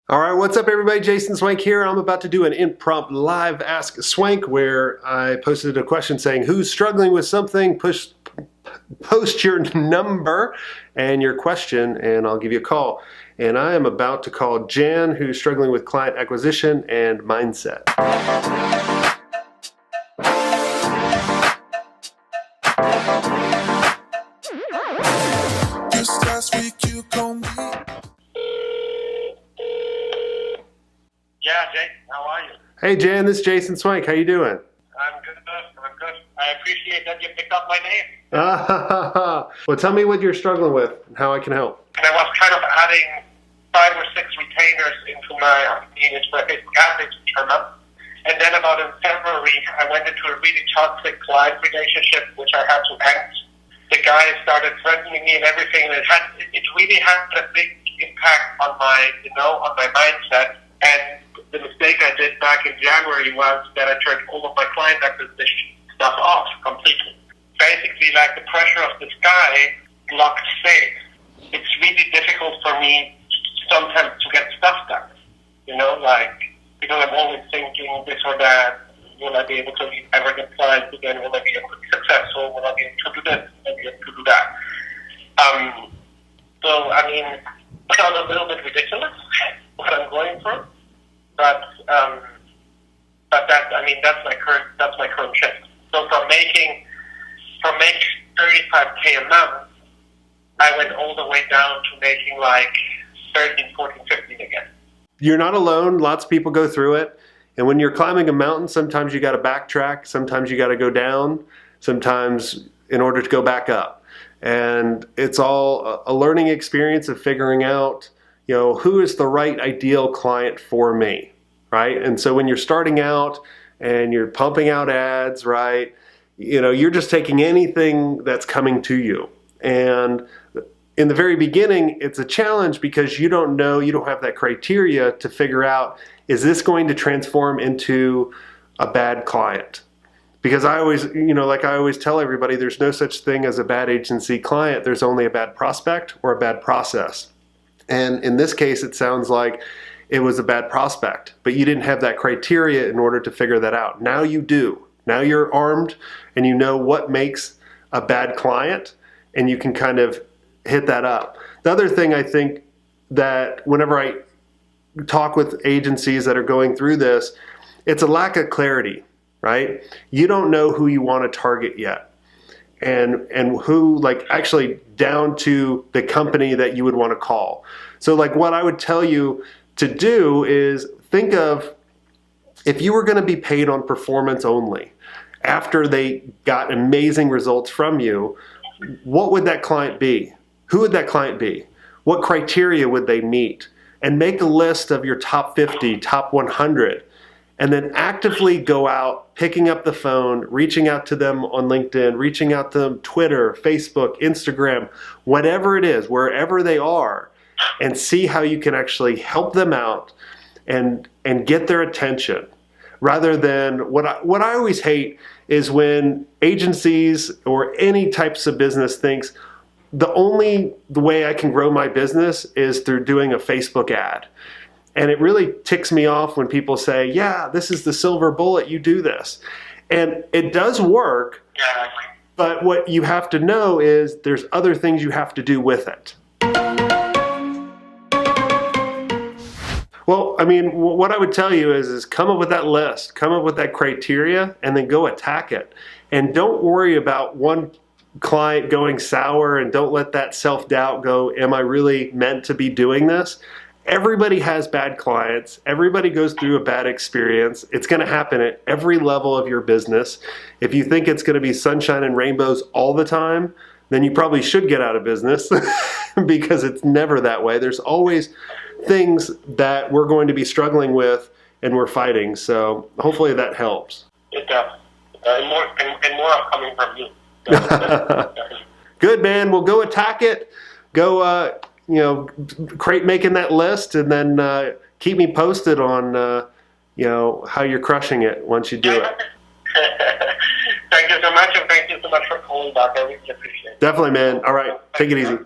All right, what's up everybody? Jason Swenk here. I'm about to do an impromptu live Ask Swenk where I posted a question saying, who's struggling with something? Post your number and your question and I'll give you a call. And I am about to call Jan, who's struggling with client acquisition and mindset. Just last week you called me. Yeah, Jake, how are you? Hey Jan, this is Jason Swenk. How you doing? I'm good. I appreciate that you picked up my name. Well, tell me what you're struggling with and how I can help. And I was kind of adding 5 or 6 retainers into my Facebook ad per month. And then about in February, I went into a really toxic client relationship, which I had to end. The guy started threatening me and everything, and it really had a big impact on my mindset. And the mistake I did back in January was that I turned all of my client acquisition stuff off completely. Basically, like the pressure of this guy blocked sales. It's really difficult for me sometimes to get stuff done. Because I'm always thinking this or that. Will I be able to ever get clients again? Will I be able to be successful? Will I be able to do this? Will I be able to do that? It sounds a little bit ridiculous what I'm going through, but that's my current shift. So from making 35K a month, I went all the way down to making like 13, 14, 15 again. You're not alone. Lots of people go through it. And when you're climbing a mountain, sometimes you got to backtrack. Sometimes you got to go down. Sometimes in order to go back up. And it's all a learning experience of figuring out, who is the right ideal client for me, right? And so when you're starting out and you're pumping out ads, right, you're just taking anything that's coming to you. And in the very beginning, it's a challenge because you don't have that criteria to figure out, is this going to transform into a bad client? Because I always, like I always tell everybody, there's no such thing as a bad agency client. There's only a bad prospect or a bad process. And in this case, it sounds like it was a bad prospect, but you didn't have that criteria in order to figure that out. Now you do. Now you're armed and you know what makes a bad client, and you can kind of hit that up. The other thing I think that whenever I talk with agencies that are going through this, it's a lack of clarity, right? You don't know who you want to target yet. And who, actually down to the company that you would want to call. So what I would tell you to do is think of, if you were going to be paid on performance only, after they got amazing results from you, what would that client be? Who would that client be? What criteria would they meet? And make a list of your top 50, top 100, and then actively go out, picking up the phone, reaching out to them on LinkedIn, reaching out to them, Twitter, Facebook, Instagram, whatever it is, wherever they are, and see how you can actually help them out and get their attention. Rather than what I always hate is when agencies or any types of business thinks the way I can grow my business is through doing a Facebook ad. And it really ticks me off when people say, yeah, this is the silver bullet, you do this. And it does work, but what you have to know is there's other things you have to do with it. Well, what I would tell you is come up with that list, come up with that criteria, and then go attack it. And don't worry about one client going sour, and don't let that self-doubt go, am I really meant to be doing this? Everybody has bad clients. Everybody goes through a bad experience. It's going to happen at every level of your business. If you think it's going to be sunshine and rainbows all the time, then you probably should get out of business because it's never that way. There's always things that we're going to be struggling with and we're fighting. So hopefully that helps. It does. And more are coming from you. Good, man. Well, go attack it. Go, making that list, and then keep me posted on, how you're crushing it once you do it. Thank you so much, and thank you so much for calling back. I really appreciate it. Definitely, man. All right. Take it easy.